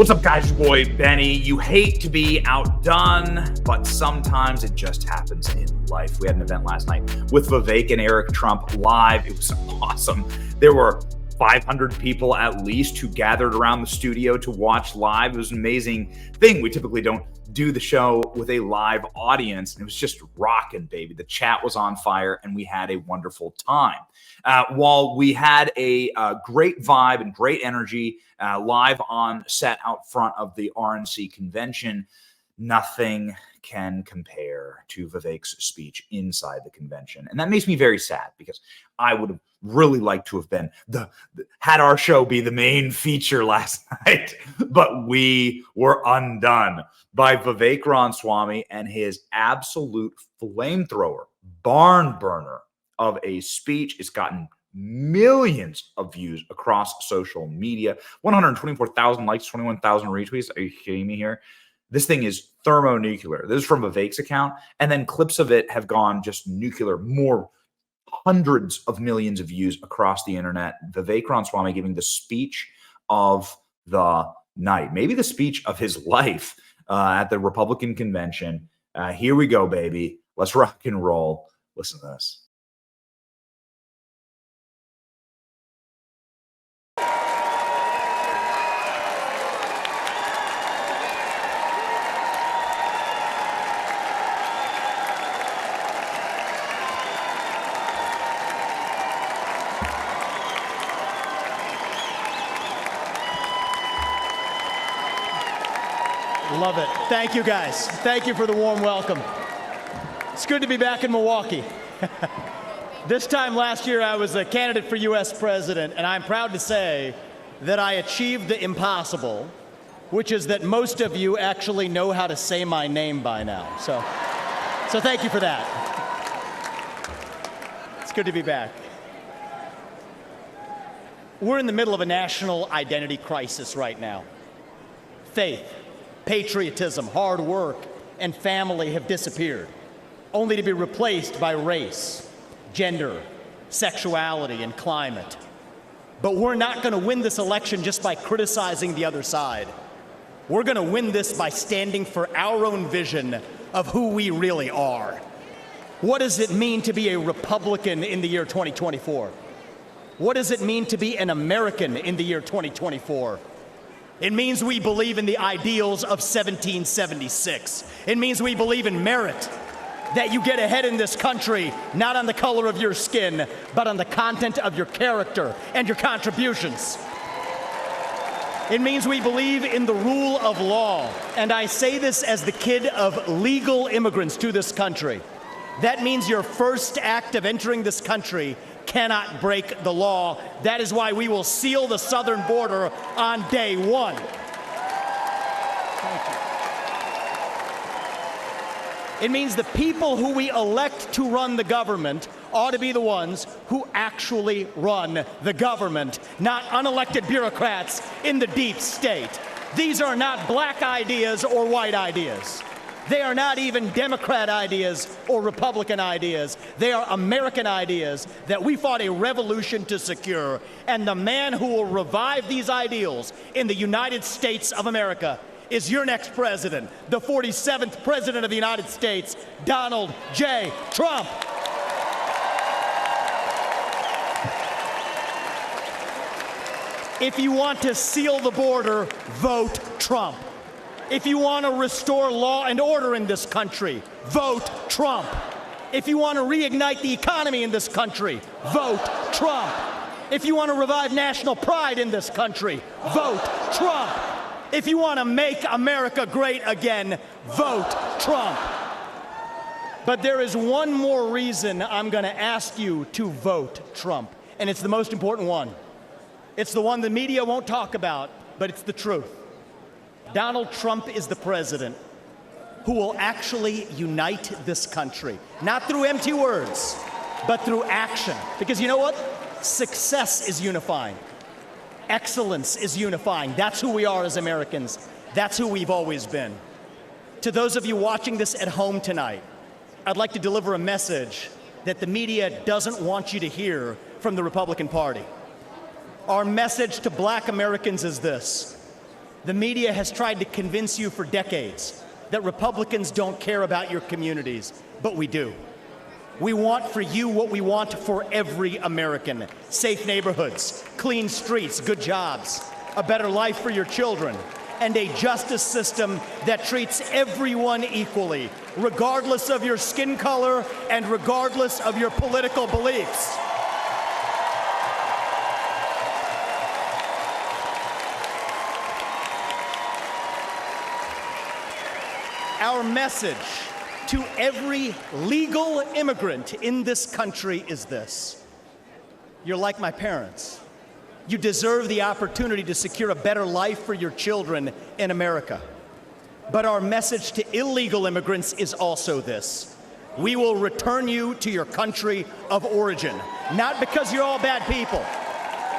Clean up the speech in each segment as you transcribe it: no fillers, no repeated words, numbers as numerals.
What's up, guys? Your boy Benny. You hate to be outdone, but sometimes it just happens in life. We had an event last night with Vivek and Eric Trump live. It was awesome. There were 500 people at least who gathered around the studio to watch live. It was an amazing thing. We typically don't do the show with a live audience. And it was just rocking, baby. The chat was on fire and we had a wonderful time. While we had a great vibe and great energy live on set out front of the RNC convention, nothing can compare to Vivek's speech inside the convention. And that makes me very sad because I would have really liked to have been had our show be the main feature last night, but we were undone by Vivek Ramaswamy and his absolute flamethrower, barn burner of a speech. It's gotten millions of views across social media, 124,000 likes, 21,000 retweets. Are you kidding me here? This thing is thermonuclear. This is from Vivek's account. And then clips of it have gone just nuclear, more hundreds of millions of views across the internet. Vivek Ramaswamy giving the speech of the night, maybe the speech of his life at the Republican convention. Here we go, baby. Let's rock and roll. Listen to this. Love it. Thank you, guys. Thank you for the warm welcome. It's good to be back in Milwaukee. This time last year, I was a candidate for U.S. president, and I'm proud to say that I achieved the impossible, which is that most of you actually know how to say my name by now. So thank you for that. It's good to be back. We're in the middle of a national identity crisis right now. Faith, patriotism, hard work, and family have disappeared, only to be replaced by race, gender, sexuality, and climate. But we're not going to win this election just by criticizing the other side. We're going to win this by standing for our own vision of who we really are. What does it mean to be a Republican in the year 2024? What does it mean to be an American in the year 2024? It means we believe in the ideals of 1776. It means we believe in merit, that you get ahead in this country, not on the color of your skin, but on the content of your character and your contributions. It means we believe in the rule of law. And I say this as the kid of legal immigrants to this country. That means your first act of entering this country cannot break the law. That is why we will seal the southern border on day one. Thank you. It means the people who we elect to run the government ought to be the ones who actually run the government, not unelected bureaucrats in the deep state. These are not black ideas or white ideas. They are not even Democrat ideas or Republican ideas. They are American ideas that we fought a revolution to secure. And the man who will revive these ideals in the United States of America is your next president, the 47th president of the United States, Donald J. Trump. If you want to seal the border, vote Trump. If you want to restore law and order in this country, vote Trump. If you want to reignite the economy in this country, vote Trump. If you want to revive national pride in this country, vote Trump. If you want to make America great again, vote Trump. But there is one more reason I'm going to ask you to vote Trump, and it's the most important one. It's the one the media won't talk about, but it's the truth. Donald Trump is the president who will actually unite this country, not through empty words, but through action. Because you know what? Success is unifying. Excellence is unifying. That's who we are as Americans. That's who we've always been. To those of you watching this at home tonight, I'd like to deliver a message that the media doesn't want you to hear from the Republican Party. Our message to black Americans is this: The media has tried to convince you for decades that Republicans don't care about your communities, but we do. We want for you what we want for every American: safe neighborhoods, clean streets, good jobs, a better life for your children, and a justice system that treats everyone equally, regardless of your skin color and regardless of your political beliefs. Our message to every legal immigrant in this country is this: you're like my parents. You deserve the opportunity to secure a better life for your children in America. But our message to illegal immigrants is also this: we will return you to your country of origin, not because you're all bad people,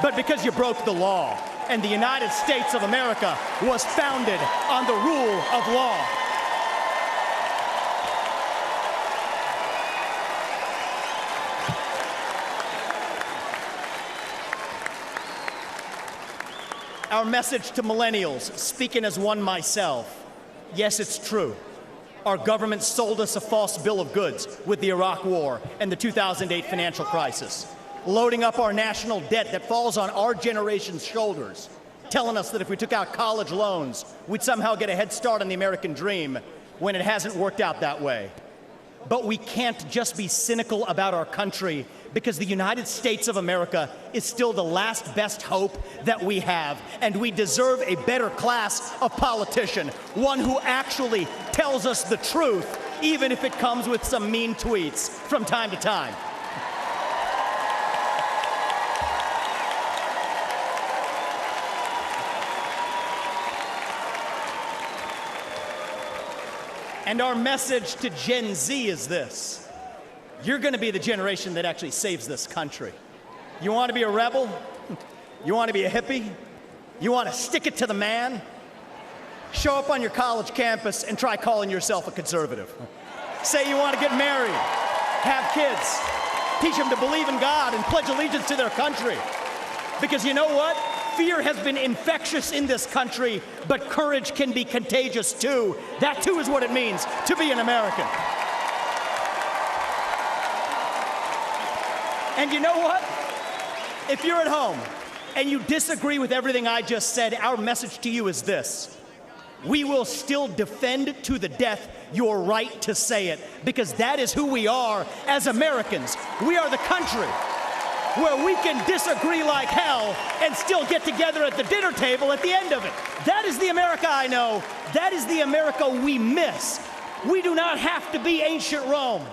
but because you broke the law. And the United States of America was founded on the rule of law. Our message to millennials, speaking as one myself: yes, it's true. Our government sold us a false bill of goods with the Iraq War and the 2008 financial crisis, loading up our national debt that falls on our generation's shoulders, telling us that if we took out college loans, we'd somehow get a head start on the American dream, when it hasn't worked out that way. But we can't just be cynical about our country, because the United States of America is still the last best hope that we have, and we deserve a better class of politician, one who actually tells us the truth, even if it comes with some mean tweets from time to time. And our message to Gen Z is this: you're going to be the generation that actually saves this country. You want to be a rebel? You want to be a hippie? You want to stick it to the man? Show up on your college campus and try calling yourself a conservative. Say you want to get married, have kids, teach them to believe in God and pledge allegiance to their country. Because you know what? Fear has been infectious in this country, but courage can be contagious too. That too is what it means to be an American. And you know what? If you're at home and you disagree with everything I just said, our message to you is this: we will still defend to the death your right to say it, because that is who we are as Americans. We are the country where we can disagree like hell and still get together at the dinner table at the end of it. That is the America I know. That is the America we miss. We do not have to be ancient Rome.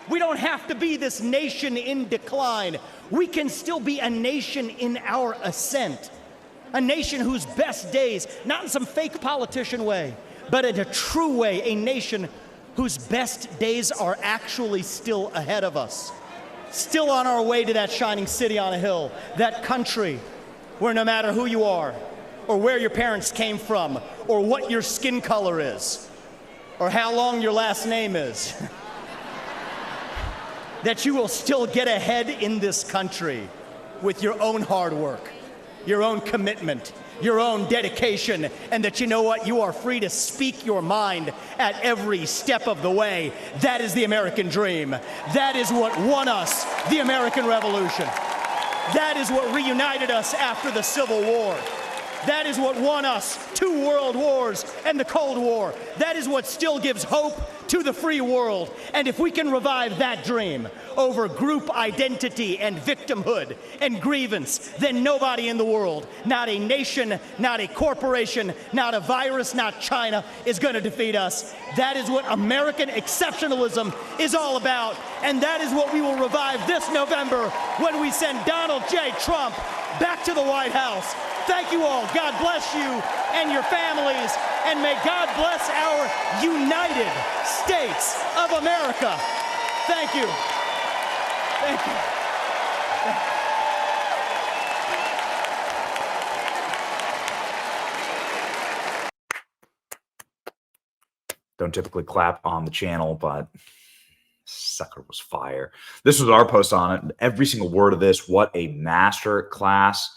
We don't have to be this nation in decline. We can still be a nation in our ascent. A nation whose best days, not in some fake politician way, but in a true way, a nation whose best days are actually still ahead of us. Still on our way to that shining city on a hill, that country where no matter who you are, or where your parents came from, or what your skin color is, or how long your last name is, that you will still get ahead in this country with your own hard work, your own commitment, your own dedication, and that you know what? You are free to speak your mind at every step of the way. That is the American dream. That is what won us the American Revolution. That is what reunited us after the Civil War. That is what won us 2 world wars and the Cold War. That is what still gives hope to the free world. And if we can revive that dream over group identity and victimhood and grievance, then nobody in the world, not a nation, not a corporation, not a virus, not China, is going to defeat us. That is what American exceptionalism is all about. And that is what we will revive this November when we send Donald J. Trump back to the White House. Thank you all. God bless you and your families, and may God bless our United States of America. Thank you. Thank you. Don't typically clap on the channel, but sucker was fire. This was our post on it. Every single word of this, what a master class.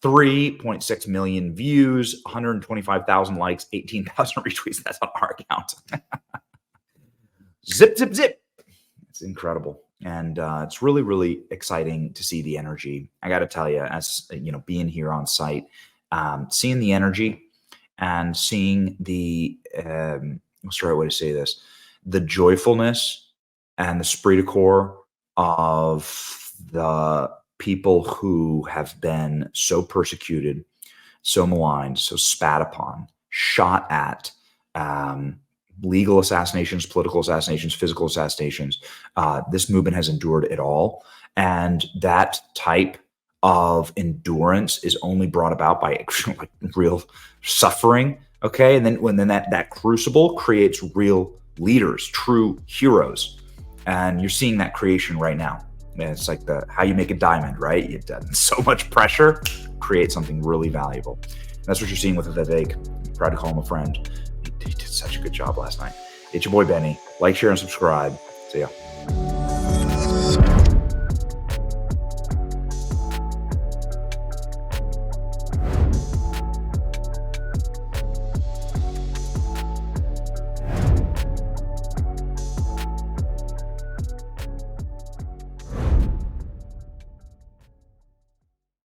3.6 million views, 125,000 likes, 18,000 retweets. That's on our account. Zip, zip, zip. It's incredible. And it's really, really exciting to see the energy. I got to tell you, as you know, being here on site, seeing the energy and seeing the, what's the right way to say this? The joyfulness and the esprit de corps of the people who have been so persecuted, so maligned, so spat upon, shot at, legal assassinations, political assassinations, physical assassinations. This movement has endured it all. And that type of endurance is only brought about by like real suffering. Okay. And then that crucible creates real leaders, true heroes. And you're seeing that creation right now. And it's like how you make a diamond, right? You've done so much pressure, create something really valuable. And that's what you're seeing with Vivek. I'm proud to call him a friend. He did such a good job last night. It's your boy, Benny. Like, share, and subscribe. See ya.